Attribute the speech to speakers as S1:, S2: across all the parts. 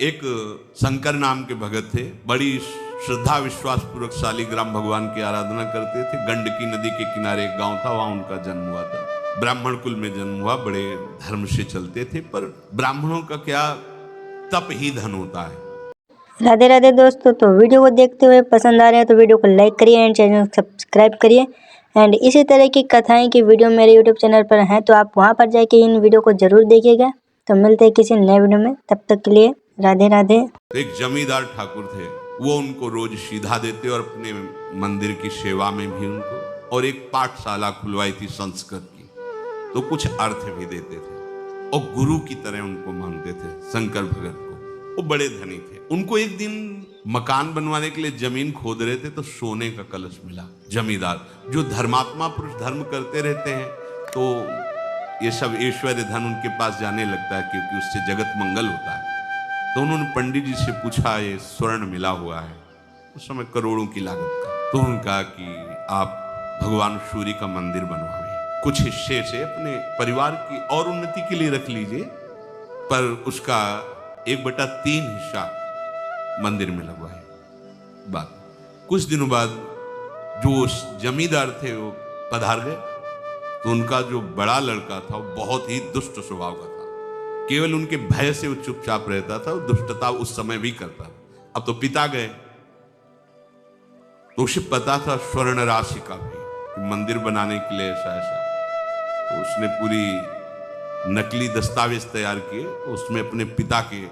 S1: एक शंकर नाम के भगत थे, बड़ी श्रद्धा विश्वास पूर्वक शालिग्राम भगवान की आराधना करते थे। गंडकी नदी के किनारे एक गांव था, वहां उनका जन्म हुआ था। ब्राह्मण कुल में जन्म हुआ, बड़े धर्म से चलते थे, पर ब्राह्मणों का क्या, तप ही धन होता है।
S2: राधे राधे दोस्तों, तो वीडियो को देखते हुए पसंद आ रहे हैं तो वीडियो को लाइक करिए एंड चैनल को सब्सक्राइब करिए। एंड इसी तरह की कथाएं की वीडियो मेरे यूट्यूब चैनल पर हैं, तो आप वहां पर जाके इन वीडियो को जरूर देखिएगा। तो मिलते हैं किसी नए वीडियो में, तब तक के लिए राधे राधे।
S1: एक जमींदार ठाकुर थे, वो उनको रोज सीधा देते और अपने मंदिर की सेवा में भी उनको, और एक पाठशाला खुलवाई थी संस्कृत की, तो कुछ अर्थ भी देते थे और गुरु की तरह उनको मानते थे। शंकर भगत को, वो बड़े धनी थे। उनको एक दिन मकान बनवाने के लिए जमीन खोद रहे थे, तो सोने का कलश मिला। जमींदार जो धर्मात्मा पुरुष धर्म करते रहते हैं, तो ये सब ऐश्वर्य धन उनके पास जाने लगता है, क्योंकि उससे जगत मंगल होता है। तो उन्होंने पंडित जी से पूछा, ये स्वर्ण मिला हुआ है, उस समय करोड़ों की लागत का। तो उन्होंने कहा कि आप भगवान सूर्य का मंदिर बनवाएं, कुछ हिस्से से अपने परिवार की और उन्नति के लिए रख लीजिए, पर उसका 1/3 हिस्सा मंदिर में लगवाए। बात कुछ दिनों बाद जो जमींदार थे वो पधार गए, तो उनका जो बड़ा लड़का था वो बहुत ही दुष्ट स्वभाव का था। केवल उनके भय से वो चुपचाप रहता था, वो दुष्टता उस समय भी करता था। अब तो पिता गए, तो उसे पता था स्वर्ण राशि का भी कि मंदिर बनाने के लिए ऐसा ऐसा, तो उसने पूरी नकली दस्तावेज तैयार किए, उसमें अपने पिता के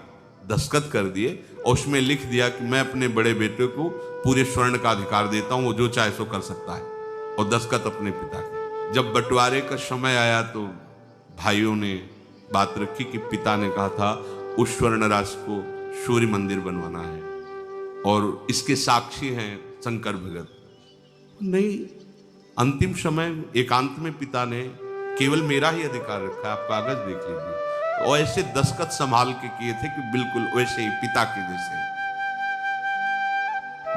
S1: दस्तखत कर दिए और उसमें लिख दिया कि मैं अपने बड़े बेटे को पूरे स्वर्ण का अधिकार देता हूं, वो जो चाहे सो कर सकता है, और दस्तखत अपने पिता के। जब बंटवारे का समय आया तो भाइयों ने बात रखी कि पिता ने कहा था उस स्वर्ण राशि को सूर्य मंदिर बनवाना है, और इसके साक्षी हैं शंकर भगत। नहीं, अंतिम समय एकांत में पिता ने केवल मेरा ही अधिकार रखा, आप कागज देख लीजिए, और ऐसे दस्तखत संभाल के किए थे कि बिल्कुल वैसे ही पिता के जैसे।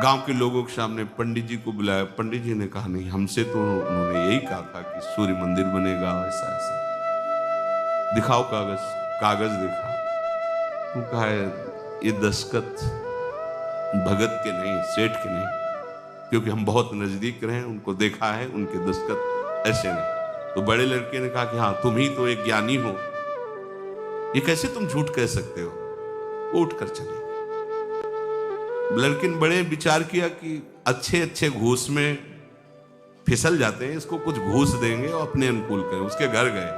S1: गांव के लोगों के सामने पंडित जी को बुलाया। पंडित जी ने कहा, नहीं, हमसे तो उन्होंने यही कहा था कि सूर्य मंदिर बनेगा, ऐसा ऐसा, दिखाओ कागज। कागज देखा, वो कहा, ये दस्तखत भगत के नहीं, सेठ के नहीं, क्योंकि हम बहुत नजदीक रहे, उनको देखा है, उनके दस्तखत ऐसे नहीं। तो बड़े लड़के ने कहा कि हाँ, तुम ही तो एक ज्ञानी हो, ये कैसे तुम झूठ कह सकते हो। वो उठ कर चले। लड़के ने बड़े विचार किया कि अच्छे अच्छे घूस में फिसल जाते हैं, इसको कुछ घूस देंगे और अपने अनुकूल करें। उसके घर गए,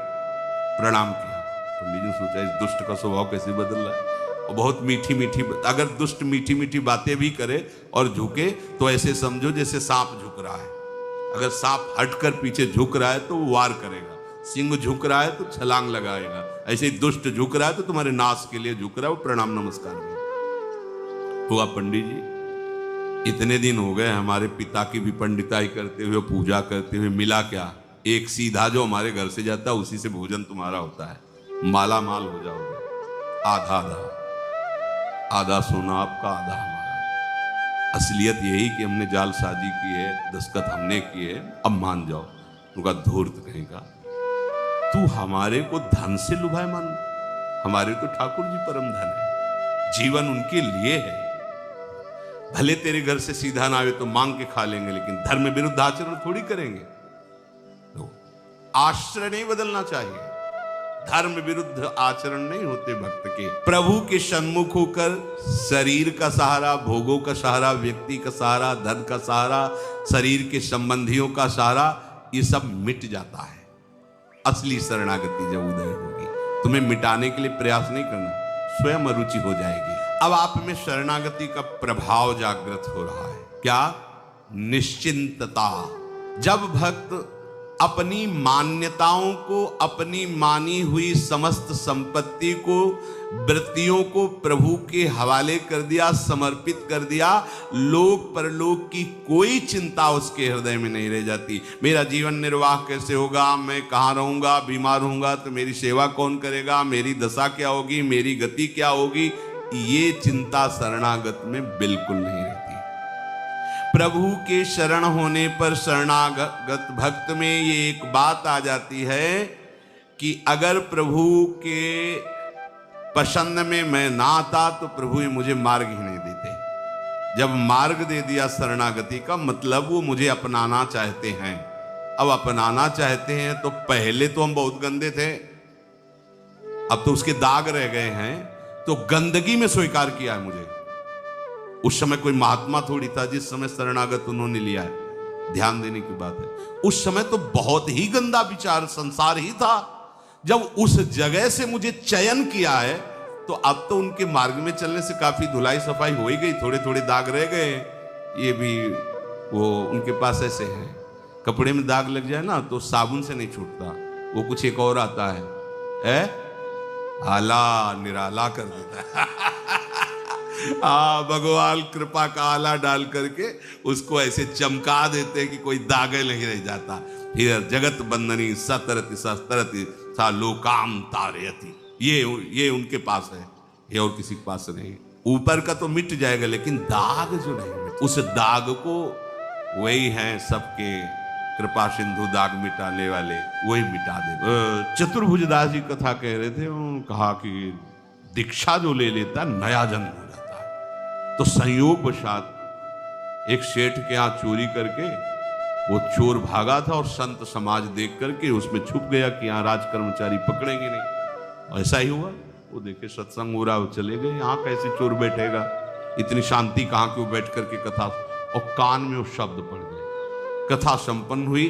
S1: प्रणाम किया। पंडित जी ने सोचा, इस दुष्ट का स्वभाव कैसे बदल रहा है, और बहुत मीठी मीठी, अगर दुष्ट मीठी मीठी बातें भी करे और झुके तो ऐसे समझो जैसे सांप झुक रहा है। अगर सांप हटकर पीछे झुक रहा है तो वो वार करेगा, सिंह झुक रहा है तो छलांग लगाएगा, ऐसे ही दुष्ट झुक रहा है तो तुम्हारे नाश के लिए झुक रहा है, वो प्रणाम नमस्कार में हुआ। पंडित जी, इतने दिन हो गए हमारे पिता की भी पंडिताई करते हुए, पूजा करते हुए, मिला क्या? एक सीधा जो हमारे घर से जाता है उसी से भोजन तुम्हारा होता है, माला माल हो जाओगे। आधा आधा, आधा सोना आपका, आधा हमारा। असलियत यही कि हमने जालसाजी की है, दस्तखत हमने किए, अब मान जाओ। उनका धूर्त कहेगा, तू हमारे को धन से लुभाए मान? हमारे तो ठाकुर जी परम धन है, जीवन उनके लिए है। भले तेरे घर से सीधा ना आवे तो मांग के खा लेंगे, लेकिन धर्म विरुद्ध आचरण थोड़ी करेंगे। तो आश्रय नहीं बदलना चाहिए, धर्म विरुद्ध आचरण नहीं होते भक्त के। प्रभु के सन्मुख होकर शरीर का सहारा, भोगों का सहारा, व्यक्ति का सहारा, धन का सहारा, शरीर के संबंधियों का सहारा, ये सब मिट जाता है। असली शरणागति जब उदय होगी, तुम्हें मिटाने के लिए प्रयास नहीं करना, स्वयं अरुचि हो जाएगी। अब आप में शरणागति का प्रभाव जागृत हो रहा है। क्या? निश्चिंतता। जब भक्त अपनी मान्यताओं को, अपनी मानी हुई समस्त संपत्ति को, वृत्तियों को प्रभु के हवाले कर दिया, समर्पित कर दिया, लोक परलोक की कोई चिंता उसके हृदय में नहीं रह जाती। मेरा जीवन निर्वाह कैसे होगा, मैं कहाँ रहूंगा, बीमार होऊंगा तो मेरी सेवा कौन करेगा, मेरी दशा क्या होगी, मेरी गति क्या होगी, ये चिंता शरणागत में बिल्कुल नहीं रहती। प्रभु के शरण होने पर शरणागत भक्त में ये एक बात आ जाती है कि अगर प्रभु के पसंद में मैं ना आता तो प्रभु ये मुझे मार्ग ही नहीं देते। जब मार्ग दे दिया शरणागति का मतलब वो मुझे अपनाना चाहते हैं। अब अपनाना चाहते हैं तो पहले तो हम बहुत गंदे थे, अब तो उसके दाग रह गए हैं, तो गंदगी में स्वीकार किया है मुझे। उस समय कोई महात्मा थोड़ी था जिस समय शरणागत उन्होंने लिया है, ध्यान देने की बात है। उस समय तो बहुत ही गंदा विचार संसार ही था। जब उस जगह से मुझे चयन किया है तो अब तो उनके मार्ग में चलने से काफी धुलाई सफाई हो ही गई, थोड़े थोड़े दाग रह गए। ये भी वो उनके पास ऐसे है, कपड़े में दाग लग जाए ना तो साबुन से नहीं छूटता, वो कुछ एक और आता है आला निराला कर देता है। भगवान कृपा का आला डाल करके उसको ऐसे चमका देते हैं कि कोई दागे नहीं रह जाता। फिर जगत बंदनी सतरति सस्तरति सा लोकाम तारयति, ये उनके पास है, ये और किसी के पास नहीं। ऊपर का तो मिट जाएगा लेकिन दाग जो नहीं मिट, उस दाग को वही है सबके कृपा सिंधु दाग मिटाने वाले, वही मिटा दे। चतुर्भुज दास जी कथा कह रहे थे, उन्होंने कहा कि दीक्षा जो ले लेता नया जन्म हो जाता है। तो संयोग वशात एक सेठ के यहाँ चोरी करके वो चोर भागा था और संत समाज देख करके उसमें छुप गया कि यहाँ राज कर्मचारी पकड़ेंगे नहीं। ऐसा ही हुआ, वो देखे सत्संग हो रहा, वो चले गए। यहाँ कैसे चोर बैठेगा, इतनी शांति कहाँ क्यों बैठ करके कथा, और कान में वो शब्द पड़ गए। कथा संपन्न हुई,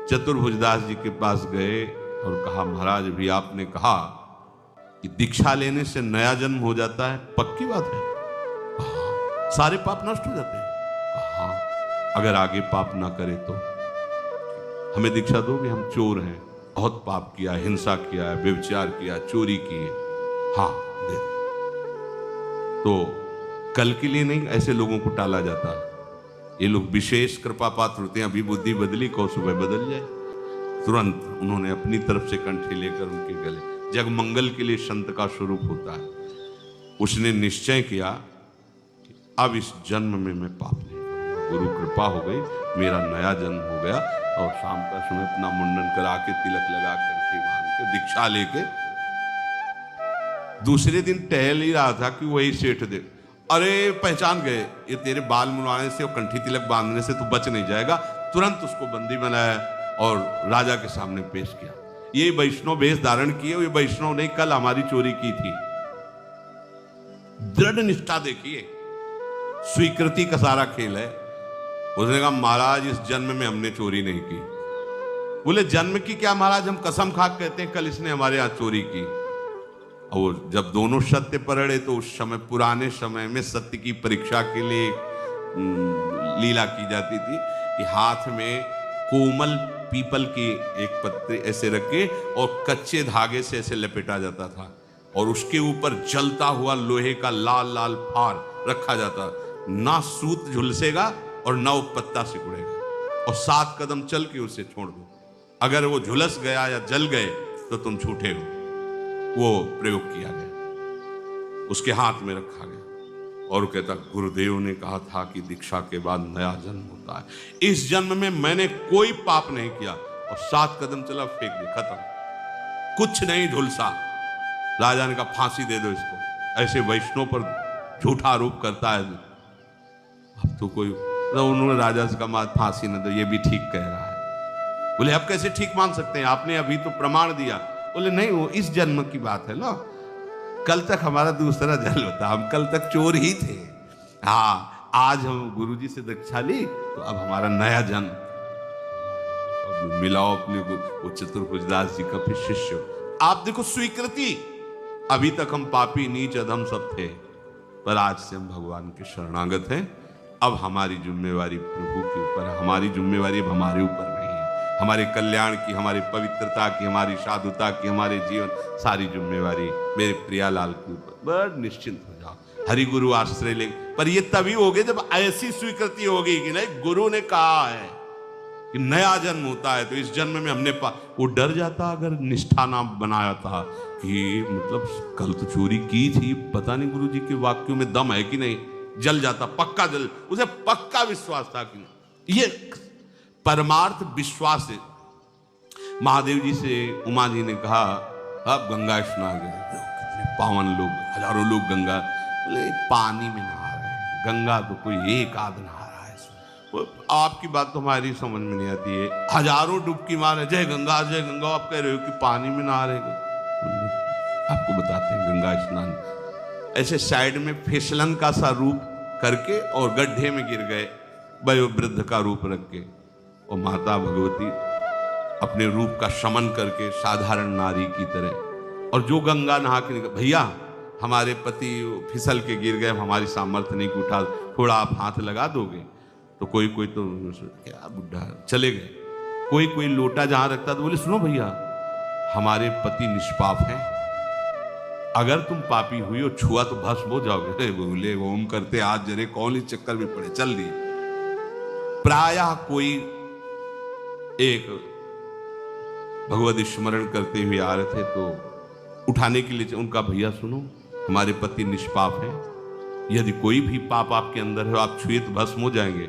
S1: चतुर्भुजदास जी के पास गए और कहा महाराज भी आपने कहा कि दीक्षा लेने से नया जन्म हो जाता है, पक्की बात है? सारे पाप नष्ट हो जाते हैं। हाँ, अगर आगे पाप ना करे तो हमें दीक्षा दोगे? हम चोर हैं, बहुत पाप किया, हिंसा किया है, व्यभिचार किया, चोरी की है। हाँ दे। तो कल के लिए नहीं, ऐसे लोगों को टाला जाता है। ये लोग विशेष कृपा पात्र होते हैं। अभी बुद्धि बदली, कौ सुबह बदल जाए। तुरंत उन्होंने अपनी तरफ से कंठी लेकर उनके गले, जग मंगल के लिए संत का स्वरूप होता है। उसने निश्चय किया कि अब इस जन्म में मैं पाप नहीं करूंगा। गुरु कृपा हो गई, मेरा नया जन्म हो गया। और शाम का समय अपना मुंडन करा के, तिलक लगा कंठी बांध के, दीक्षा लेके दूसरे दिन टहल ही रहा था कि वही सेठ दे, अरे पहचान गए, ये तेरे बाल मुड़वाने से और कंठी तिलक बांधने से तो बच नहीं जाएगा। तुरंत उसको बंदी बनाया और राजा के सामने पेश किया। ये वैष्णव वेश धारण किए, ये वैष्णव ने कल हमारी चोरी की थी। दृढ़ निष्ठा देखिए, स्वीकृति का सारा खेल है। उसने कहा महाराज इस जन्म में हमने चोरी नहीं की। बोले जन्म की क्या महाराज, हम कसम खा कहते हैं कल इसने हमारे यहाँ चोरी की। और जब दोनों सत्य पर अड़े तो उस समय, पुराने समय में सत्य की परीक्षा के लिए लीला की जाती थी कि हाथ में कोमल पीपल की एक पत्ते ऐसे रखे और कच्चे धागे से ऐसे लपेटा जाता था और उसके ऊपर जलता हुआ लोहे का लाल लाल फार रखा जाता। ना सूत झुलसेगा और ना वो पत्ता सिकुड़ेगा, और 7 कदम चल के उसे छोड़ दो। अगर वो झुलस गया या जल गए तो तुम छूटे हो। वो प्रयोग किया गया, उसके हाथ में रखा गया और कहता गुरुदेव ने कहा था कि दीक्षा के बाद नया जन्म होता है। इस जन्म में मैंने कोई पाप नहीं किया। और 7 कदम चला, फेंक दे, खत्म, कुछ नहीं झुलसा। राजा ने कहा फांसी दे दो इसको, ऐसे वैष्णव पर झूठा आरोप करता है। अब तो कोई, तो उन्होंने राजा से कहा फांसी न दो, ये भी ठीक कह रहा है। बोले अब कैसे ठीक मान सकते हैं, आपने अभी तो प्रमाण दिया। बोले नहीं, वो इस जन्म की बात है ना, कल तक हमारा दूसरा जन्म होता, हम कल तक चोर ही थे। हाँ, आज हम गुरुजी से दीक्षा ली तो अब हमारा नया जन्म। अब मिलाओ अपने वो चतुर्भुजदास जी का फिर शिष्य। आप देखो स्वीकृति, अभी तक हम पापी नीच अधम सब थे, पर आज से हम भगवान के शरणागत हैं। अब हमारी जिम्मेवारी प्रभु के ऊपर है, हमारी जिम्मेवारी अब हमारे ऊपर नहीं है। हमारे कल्याण की, हमारी पवित्रता की, हमारी साधुता की, हमारे जीवन सारी जिम्मेवारी मेरे प्रियालाल के ऊपर। बड़ निश्चिंत हो जाओ, हरि गुरु आश्रय ले। पर ये तभी होगे जब ऐसी स्वीकृति होगी कि नहीं, गुरु ने कहा है कि नया जन्म होता है, तो इस जन्म में हमने वो डर जाता अगर निष्ठा ना बनाया था कि मतलब कल तो चोरी की थी, पता नहीं गुरु जी के वाक्यों में दम है कि नहीं, जल जाता, पक्का जल, उसे पक्का विश्वास था कि नहीं। ये परमार्थ विश्वास है। महादेव जी से उमा जी ने कहा अब गंगा स्नान गए, कितने पावन लोग, हजारों लोग गंगा, बोले पानी में नहा रहे हैं, गंगा तो कोई एक आध नहा रहा है इसमें। आपकी बात तो हमारी समझ में नहीं आती है, हजारों डुबकी मारे जय गंगा जय गंगा, आप कह रहे हो कि पानी में नहा रहे हैं। आपको बताते हैं गंगा स्नान ऐसे साइड में फिसलन का सा रूप करके और गड्ढे में गिर गए, वयोवृद्ध का रूप रख के, और माता भगवती अपने रूप का शमन करके साधारण नारी की तरह, और जो गंगा नहा के निकल, भैया हमारे पति फिसल के गिर गए, हमारी सामर्थ्य नहीं कि उठा, थोड़ा आप हाथ लगा दोगे। तो कोई कोई तो क्या बुढ़ा, चले गए। कोई कोई लोटा जहां रखता तो बोले सुनो भैया, हमारे पति निष्पाप हैं, अगर तुम पापी हुई और छुआ तो भस्म हो जाओगे। बोले ओम करते हाथ जरे, कौन इस चक्कर में पड़े, चल दिए। प्रायः कोई एक भगवत स्मरण करते हुए आ रहे थे तो उठाने के लिए उनका, भैया सुनो हमारे पति निष्पाप हैं, यदि कोई भी पाप आपके अंदर है आप छुए तो भस्म हो जाएंगे।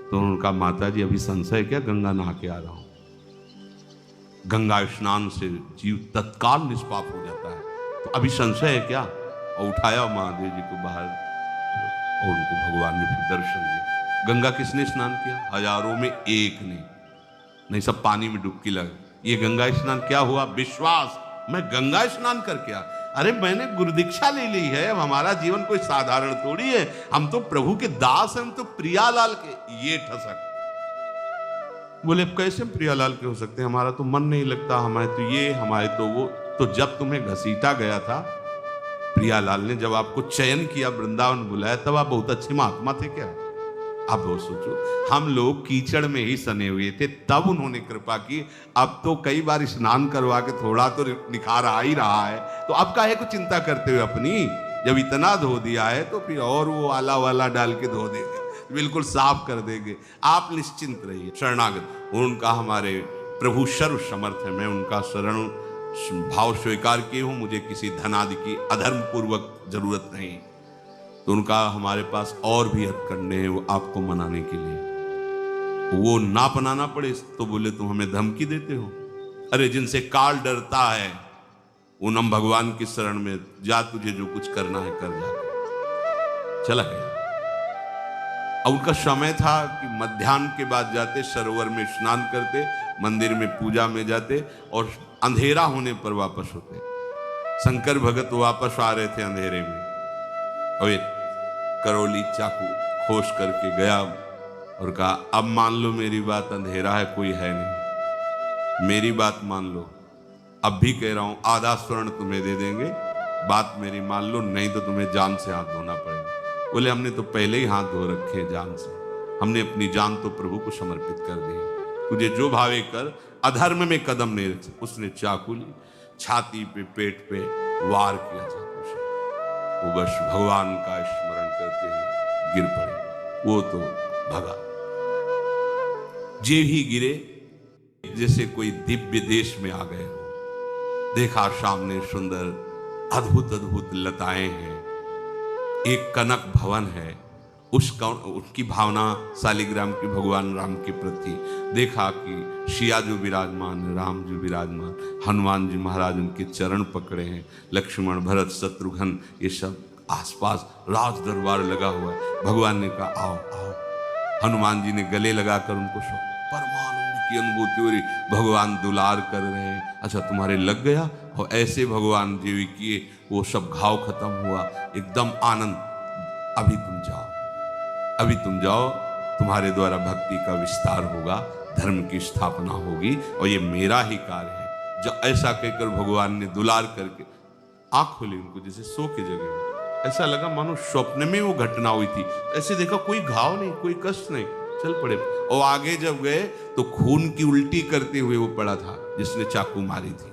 S1: तो उनका, माता जी अभी संशय क्या, गंगा नहा के आ रहा हूं। गंगा स्नान से जीव तत्काल निष्पाप हो जाता है, तो अभी संशय है क्या। और उठाया महादेव जी को बाहर, और उनको भगवान ने फिर दर्शन दिया। गंगा किसने स्नान किया, हजारों में एक ने, नहीं सब पानी में डुबकी लगे। ये गंगा स्नान क्या हुआ, विश्वास, मैं गंगा स्नान करके आ, अरे मैंने गुरु दीक्षा ले ली है, अब हमारा जीवन कोई साधारण थोड़ी है, हम तो प्रभु के दास हैं, हम तो प्रियालाल के। ये ठसक, बोले अब कैसे हम प्रियालाल के हो सकते हैं, हमारा तो मन नहीं लगता, हमारे तो ये, हमारे तो वो। तो जब तुम्हें घसीटा गया था प्रियालाल ने, जब आपको चयन किया, वृंदावन बुलाया, तब आप बहुत अच्छे महात्मा थे क्या। अब वो सोचो, हम लोग कीचड़ में ही सने हुए थे, तब उन्होंने कृपा की। अब तो कई बार स्नान करवा के थोड़ा तो निखार आ ही रहा है, तो अब काहे को चिंता करते हुए अपनी, जब इतना धो दिया है तो फिर और वो आला वाला डाल के धो देंगे, बिल्कुल साफ कर देंगे। आप निश्चिंत रहिए, शरणागत। उनका हमारे प्रभु सर्व समर्थ है, मैं उनका शरण भाव स्वीकार किए हूं, मुझे किसी धनादि की अधर्म पूर्वक जरूरत नहीं। तो उनका हमारे पास और भी हथकंडे हैं, वो आपको मनाने के लिए, वो ना अपनाना पड़े तो बोले तुम हमें धमकी देते हो। अरे जिनसे काल डरता है उन हम भगवान की शरण में जा, तुझे जो कुछ करना है कर जा। चला गया। और उनका समय था कि मध्याह्न के बाद जाते, सरोवर में स्नान करते, मंदिर में पूजा में जाते, और अंधेरा होने पर वापस होते। शंकर भगत वापस आ रहे थे अंधेरे में, और एक करौली चाकू खोस करके गया और कहा, अब मान लो मेरी बात, अंधेरा है कोई है नहीं, मेरी बात मान लो, अब भी कह रहा हूं, आधा स्वर्ण तुम्हें दे देंगे, बात मेरी मान लो, नहीं तो तुम्हें जान से हाथ धोना पड़ेगा। बोले हमने तो पहले ही हाथ धो रखे हैं जान से, हमने अपनी जान तो प्रभु को समर्पित कर दी, तुझे जो भावे कर, अधर्म में कदम नहीं रख। उसने चाकू ली, छाती पे पेट पे वार किया चाकू से, वो बस भगवान का स्मरण करते ही गिर पड़े, वो तो भगा। जे ही गिरे जैसे कोई दिव्य देश में आ गए हो, देखा सामने सुंदर अद्भुत अद्भुत लताएं हैं, एक कनक भवन है, उसकी भावना शालिग्राम की भगवान राम के प्रति, देखा कि सिया जो विराजमान है, राम जो विराजमान, हनुमान जी महाराज उनके चरण पकड़े हैं, लक्ष्मण भरत शत्रुघ्न ये सब आसपास, राज दरबार लगा हुआ है। भगवान ने कहा आओ आओ, हनुमान जी ने गले लगाकर उनको परमानंद की अनुभूति हो रही, भगवान दुलार कर रहे हैं। अच्छा तुम्हारे लग गया, और ऐसे भगवान जी किए, वो सब घाव खत्म हुआ, एकदम आनंद। अभी तुम जाओ, अभी तुम जाओ, तुम्हारे द्वारा भक्ति का विस्तार होगा, धर्म की स्थापना होगी, और ये मेरा ही कार्य है। जब ऐसा कहकर भगवान ने दुलार करके आंख खोली उनको, जैसे सो के जगह हो, ऐसा लगा मानो स्वप्न में वो घटना हुई थी। ऐसे देखा कोई घाव नहीं, कोई कष्ट नहीं, चल पड़े। और आगे जब गए तो खून की उल्टी करते हुए वो पड़ा था जिसने चाकू मारी थी।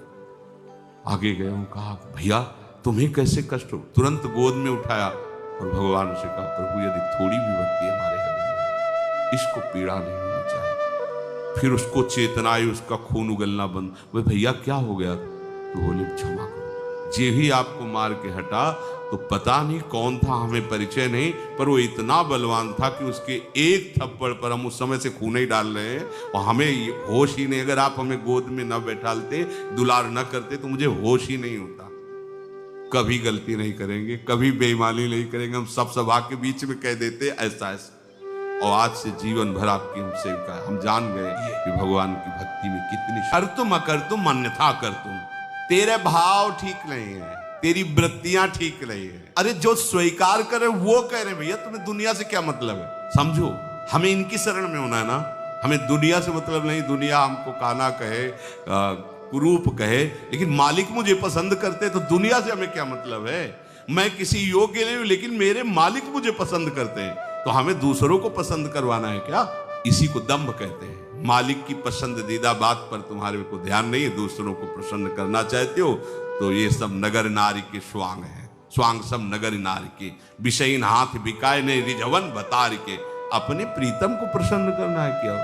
S1: आगे गए, कहा भैया तुम्हें कैसे कष्ट हो, तुरंत गोद में उठाया और भगवान से कहा प्रभु यदि थोड़ी भी भक्ति हमारे हृदय में, इसको पीड़ा नहीं होनी चाहिए। फिर उसको चेतना आई, उसका खून उगलना बंद। वे भैया क्या हो गया, तो बोले क्षमा करो। जे ही आपको मार के हटा तो पता नहीं कौन था, हमें परिचय नहीं, पर वो इतना बलवान था कि उसके एक थप्पड़ पर हम उस समय से खून ही डाल रहे हैं और हमें होश ही नहीं। अगर आप हमें गोद में न बैठालते, दुलार न करते तो मुझे होश ही नहीं होता। कभी गलती नहीं करेंगे, कभी बेईमानी नहीं करेंगे, हम सब सभा के बीच में कह देते ऐसा ऐसा। और आज से जीवन भर आपकी हम सेविका है। हम जान गए कि भगवान की भक्ति में कितनी कर तुम अकर तुम अन्यथा कर तुम, तेरे भाव ठीक नहीं है, तेरी वृत्तियां ठीक नहीं है। अरे जो स्वीकार करे वो कह रहे भैया तुम्हें दुनिया से क्या मतलब है, समझो हमें इनकी शरण में होना है ना, हमें दुनिया से मतलब नहीं। दुनिया हमको काना कहे, कुरूप कहे, लेकिन मालिक मुझे पसंद करते तो दुनिया से हमें क्या मतलब है। मैं किसी योग्य नहीं हूं, लेकिन मेरे मालिक मुझे पसंद करते हैं, तो हमें दूसरों को पसंद करवाना है क्या? इसी को दंभ कहते हैं। मालिक की पसंदीदा बात पर तुम्हारे को ध्यान नहीं है, दूसरों को प्रसन्न करना चाहते हो, तो ये सब नगर नारी के स्वांग है। स्वांग सब नगर नारी के, विषयीन हाथ बिकाए ने रिझवन बतार के। अपने प्रीतम को प्रसन्न करना है क्या?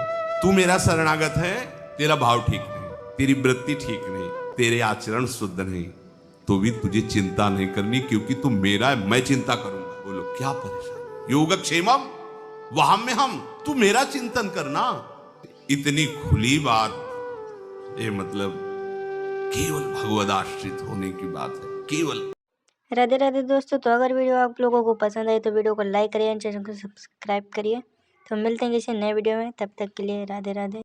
S1: तू मेरा शरणागत है, तेरा भाव ठीक नहीं, तेरी वृत्ति ठीक नहीं, तेरे आचरण शुद्ध नहीं, तो भी तुझे चिंता नहीं करनी, क्योंकि तू मेरा है, मैं चिंता करूंगा। बोलो क्या परेशान? योगक्षेमम वहां में हम, तू मेरा चिंतन करना। इतनी खुली बात, ये मतलब केवल भगवदाश्रित होने की बात है, केवल।
S2: राधे राधे दोस्तों। तो अगर वीडियो आप लोगों को पसंद आए तो वीडियो को लाइक करिए, चैनल को सब्सक्राइब करिए। तो मिलते हैं किसी नए वीडियो में, तब तक के लिए राधे राधे।